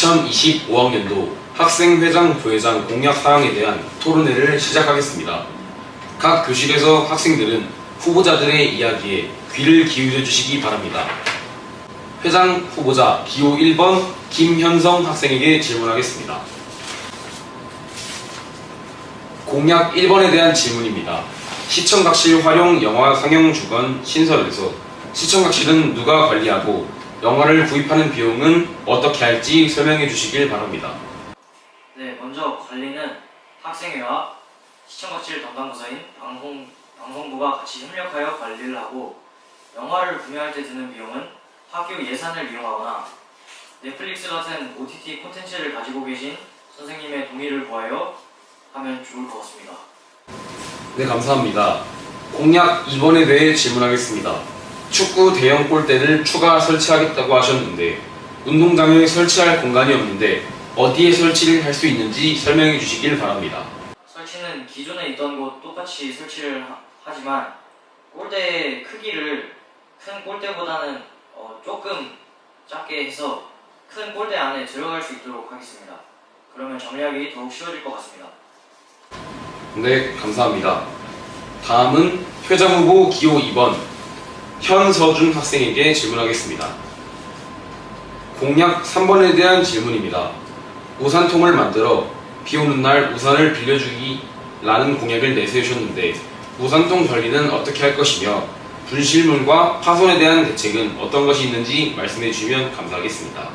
2025학년도 학생회장, 부회장 공약 사항에 대한 토론회를 시작하겠습니다. 각 교실에서 학생들은 후보자들의 이야기에 귀를 기울여 주시기 바랍니다. 회장 후보자 기호 1번 김현성 학생에게 질문하겠습니다. 공약 1번에 대한 질문입니다. 시청각실 활용 영화 상영 주간 신설에서 시청각실은 누가 관리하고 영화를 구입하는 비용은 어떻게 할지 설명해 주시길 바랍니다. 네, 먼저 관리는 학생회와 시청각실 담당부서인 방송부가 같이 협력하여 관리를 하고, 영화를 구매할 때 드는 비용은 학교 예산을 이용하거나 넷플릭스 같은 OTT 콘텐츠를 가지고 계신 선생님의 동의를 구하여 하면 좋을 것 같습니다. 네, 감사합니다. 공약 2번에 대해 질문하겠습니다. 축구 대형 골대를 추가 설치하겠다고 하셨는데 운동장에 설치할 공간이 없는데 어디에 설치를 할 수 있는지 설명해 주시길 바랍니다. 설치는 기존에 있던 곳 똑같이 설치를 하지만 골대의 크기를 큰 골대보다는 조금 작게 해서 큰 골대 안에 들어갈 수 있도록 하겠습니다. 그러면 정리하기 더욱 쉬워질 것 같습니다. 네, 감사합니다. 다음은 회장 후보 기호 2번 현서준 학생에게 질문하겠습니다. 공약 3번에 대한 질문입니다. 우산통을 만들어 비 오는 날 우산을 빌려주기라는 공약을 내세우셨는데 우산통 관리는 어떻게 할 것이며 분실물과 파손에 대한 대책은 어떤 것이 있는지 말씀해 주시면 감사하겠습니다.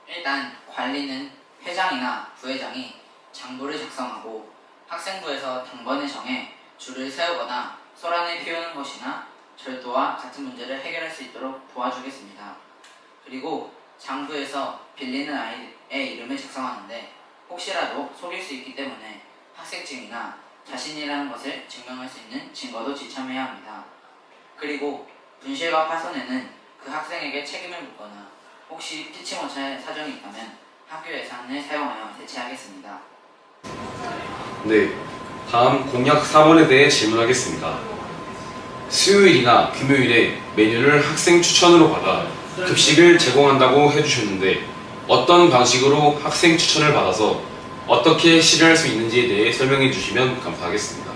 일단 관리는 회장이나 부회장이 장부를 작성하고 학생부에서 당번을 정해 줄을 세우거나 소란을 피우는 것이나 절도와 같은 문제를 해결할 수 있도록 도와주겠습니다. 그리고 장부에서 빌리는 아이의 이름을 작성하는데 혹시라도 속일 수 있기 때문에 학생증이나 자신이라는 것을 증명할 수 있는 증거도 지참해야 합니다. 그리고 분실과 파손에는 그 학생에게 책임을 묻거나 혹시 피치 못할 사정이 있다면 학교 예산을 사용하여 대체하겠습니다. 네, 다음 공약 4번에 대해 질문하겠습니다. 수요일이나 금요일에 메뉴를 학생 추천으로 받아 급식을 제공한다고 해주셨는데 어떤 방식으로 학생 추천을 받아서 어떻게 실현할 수 있는지에 대해 설명해 주시면 감사하겠습니다.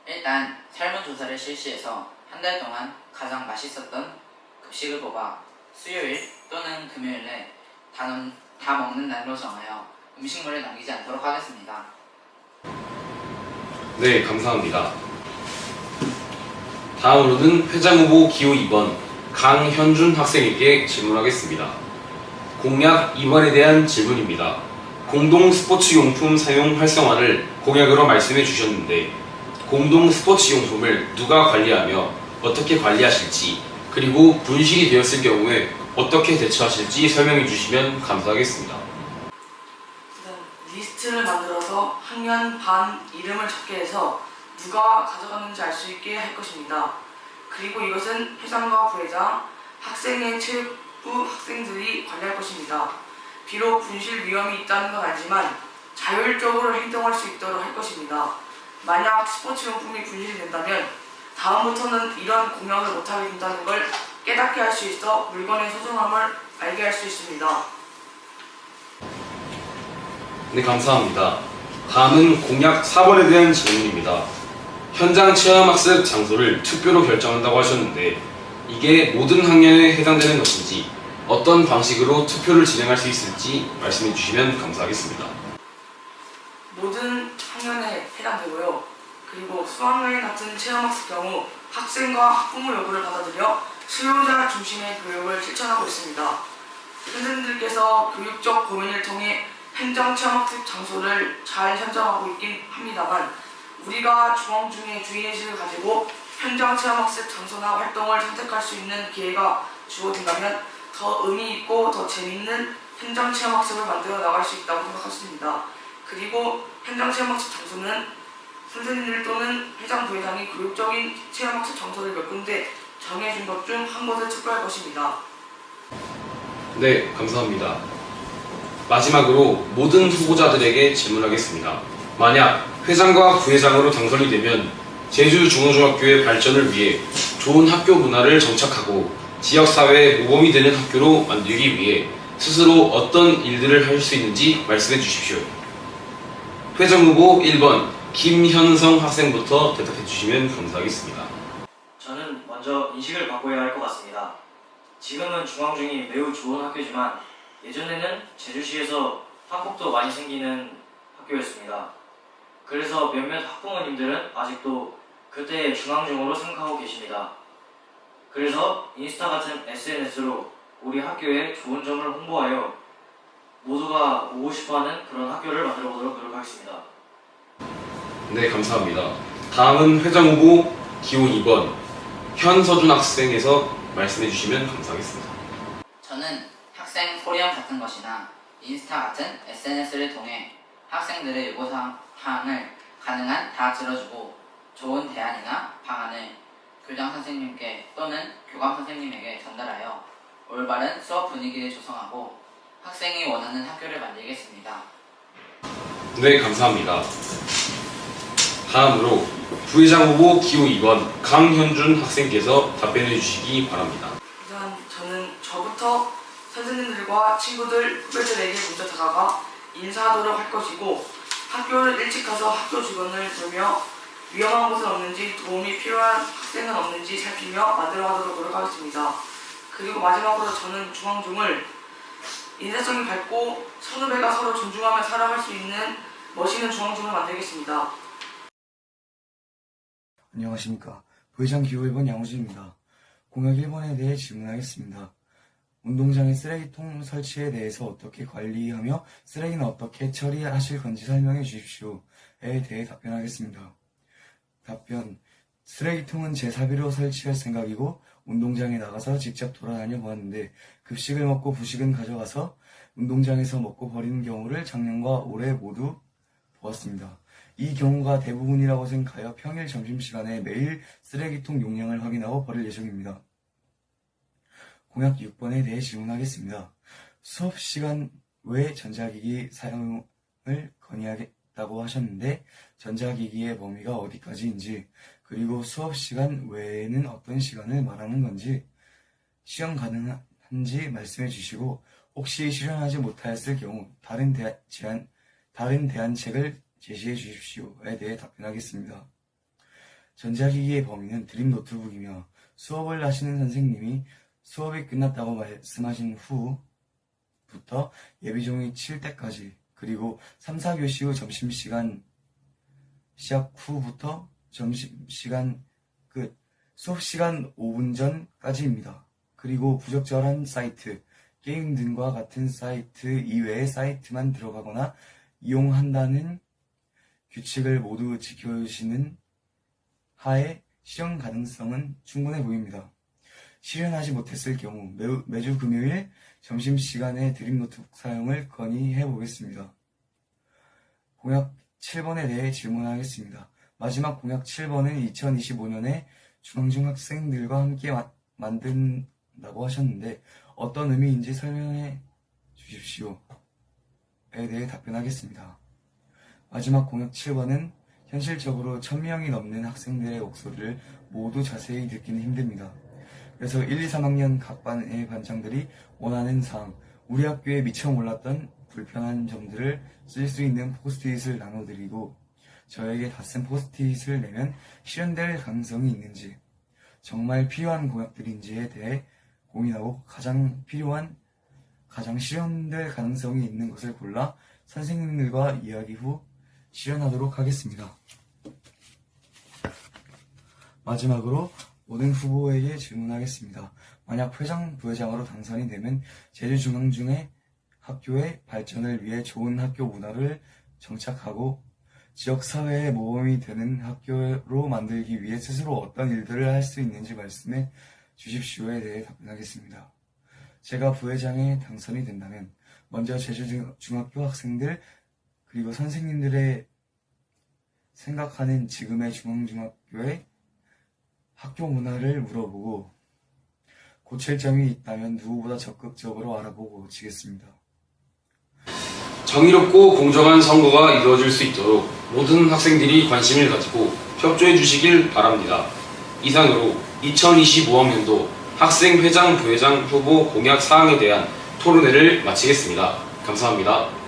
일단 설문조사를 실시해서 한 달 동안 가장 맛있었던 급식을 뽑아 수요일 또는 금요일에 다 먹는 날로 정하여 음식물을 남기지 않도록 하겠습니다. 네, 감사합니다. 다음으로는 회장 후보 기호 2번 강현준 학생에게 질문하겠습니다. 공약 2번에 대한 질문입니다. 공동 스포츠용품 사용 활성화를 공약으로 말씀해 주셨는데 공동 스포츠용품을 누가 관리하며 어떻게 관리하실지, 그리고 분실이 되었을 경우에 어떻게 대처하실지 설명해 주시면 감사하겠습니다. 리스트를 만들어서 학년, 반, 이름을 적게 해서 누가 가져갔는지 알 수 있게 할 것입니다. 그리고 이것은 회장과 부회장, 학생회 체육부 학생들이 관리할 것입니다. 비록 분실 위험이 있다는 건 알지만 자율적으로 행동할 수 있도록 할 것입니다. 만약 스포츠용품이 분실이 된다면 다음부터는 이런 공약을 못하게 된다는 걸 깨닫게 할 수 있어 물건의 소중함을 알게 할 수 있습니다. 네, 감사합니다. 다음은 공약 4번에 대한 질문입니다. 현장 체험학습 장소를 투표로 결정한다고 하셨는데 이게 모든 학년에 해당되는 것인지 어떤 방식으로 투표를 진행할 수 있을지 말씀해 주시면 감사하겠습니다. 모든 학년에 해당되고요. 그리고 수학여행 같은 체험학습 경우 학생과 학부모 요구를 받아들여 수요자 중심의 교육을 실천하고 있습니다. 선생님들께서 교육적 고민을 통해 행정 체험학습 장소를 잘 선정하고 있긴 합니다만 우리가 중앙 중에 주의의식을 가지고 현장 체험학습 장소나 활동을 선택할 수 있는 기회가 주어진다면 더 의미 있고 더 재미있는 현장 체험학습을 만들어 나갈 수 있다고 생각했습니다. 그리고 현장 체험학습 장소는 선생님들 또는 회장, 부회장이 교육적인 체험학습 장소를 몇 군데 정해준 것 중 한 곳을 투표할 것입니다. 네, 감사합니다. 마지막으로 모든 후보자들에게 질문하겠습니다. 만약 회장과 부회장으로 당선이 되면 제주중앙중학교의 발전을 위해 좋은 학교 문화를 정착하고 지역사회에 모범이 되는 학교로 만들기 위해 스스로 어떤 일들을 할 수 있는지 말씀해 주십시오. 회장 후보 1번 김현성 학생부터 대답해 주시면 감사하겠습니다. 저는 먼저 인식을 바꿔야 할 것 같습니다. 지금은 중앙중이 매우 좋은 학교지만 예전에는 제주시에서 학폭도 많이 생기는 학교였습니다. 그래서 몇몇 학부모님들은 아직도 그때의 중앙중으로 생각하고 계십니다. 그래서 인스타 같은 SNS로 우리 학교의 좋은 점을 홍보하여 모두가 오고 싶어하는 그런 학교를 만들어 보도록 노력하겠습니다. 네, 감사합니다. 다음은 회장 후보 기호 2번 현서준 학생에서 말씀해 주시면 감사하겠습니다. 저는 학생 포럼 같은 것이나 인스타 같은 SNS를 통해 학생들의 요구사항을 가능한 다 들어주고 좋은 대안이나 방안을 교장 선생님께 또는 교감 선생님에게 전달하여 올바른 수업 분위기를 조성하고 학생이 원하는 학교를 만들겠습니다. 네, 감사합니다. 다음으로 부회장 후보 기호 2번 강현준 학생께서 답변해 주시기 바랍니다. 우선 저는 저부터 선생님들과 친구들, 후배들에게 먼저 다가가 인사하도록 할 것이고 학교를 일찍 가서 학교 주변을 돌며 위험한 곳은 없는지 도움이 필요한 학생은 없는지 살피며 만들어가도록 노력하겠습니다. 그리고 마지막으로 저는 중앙중을 인사성이 밝고 선후배가 서로 존중하며 살아갈 수 있는 멋있는 중앙중을 만들겠습니다. 안녕하십니까. 부회장 기호 1번 양호진입니다. 공약 1번에 대해 질문하겠습니다. 운동장의 쓰레기통 설치에 대해서 어떻게 관리하며 쓰레기는 어떻게 처리하실 건지 설명해 주십시오에 대해 답변하겠습니다. 답변. 쓰레기통은 제 사비로 설치할 생각이고 운동장에 나가서 직접 돌아다녀 보았는데 급식을 먹고 부식은 가져가서 운동장에서 먹고 버리는 경우를 작년과 올해 모두 보았습니다. 이 경우가 대부분이라고 생각하여 평일 점심시간에 매일 쓰레기통 용량을 확인하고 버릴 예정입니다. 공약 6번에 대해 질문하겠습니다. 수업시간 외 전자기기 사용을 건의하겠다고 하셨는데 전자기기의 범위가 어디까지인지 그리고 수업시간 외에는 어떤 시간을 말하는 건지 시험 가능한지 말씀해 주시고 혹시 실현하지 못하였을 경우 다른 대안책을 제시해 주십시오에 대해 답변하겠습니다. 전자기기의 범위는 드림 노트북이며 수업을 하시는 선생님이 수업이 끝났다고 말씀하신 후부터 예비종이 칠 때까지 그리고 3, 4교시 후 점심시간 시작 후부터 점심시간 끝 수업시간 5분 전까지입니다. 그리고 부적절한 사이트, 게임 등과 같은 사이트 이외의 사이트만 들어가거나 이용한다는 규칙을 모두 지켜주시는 하에 실현 가능성은 충분해 보입니다. 실현하지 못했을 경우 매주 금요일 점심시간에 드림 노트북 사용을 건의해 보겠습니다. 공약 7번에 대해 질문하겠습니다. 마지막 공약 7번은 2025년에 중앙중 학생들과 함께 만든다고 하셨는데 어떤 의미인지 설명해 주십시오에 대해 답변하겠습니다. 마지막 공약 7번은 현실적으로 1000명이 넘는 학생들의 목소리를 모두 자세히 듣기는 힘듭니다. 그래서 1, 2, 3학년 각 반의 반장들이 원하는 사항, 우리 학교에 미처 몰랐던 불편한 점들을 쓸 수 있는 포스트잇을 나눠드리고 저에게 다 쓴 포스트잇을 내면 실현될 가능성이 있는지 정말 필요한 공약들인지에 대해 고민하고 가장 실현될 가능성이 있는 것을 골라 선생님들과 이야기 후 실현하도록 하겠습니다. 마지막으로 모든 후보에게 질문하겠습니다. 만약 회장, 부회장으로 당선이 되면 제주중앙중의 학교의 발전을 위해 좋은 학교 문화를 정착하고 지역사회의 모범이 되는 학교로 만들기 위해 스스로 어떤 일들을 할 수 있는지 말씀해 주십시오에 대해 답변하겠습니다. 제가 부회장에 당선이 된다면 먼저 제주중학교 학생들 그리고 선생님들의 생각하는 지금의 중앙중학교의 학교 문화를 물어보고 고칠 점이 있다면 누구보다 적극적으로 알아보고 고치겠습니다. 정의롭고 공정한 선거가 이루어질 수 있도록 모든 학생들이 관심을 가지고 협조해 주시길 바랍니다. 이상으로 2025학년도 학생회장, 부회장 후보 공약 사항에 대한 토론회를 마치겠습니다. 감사합니다.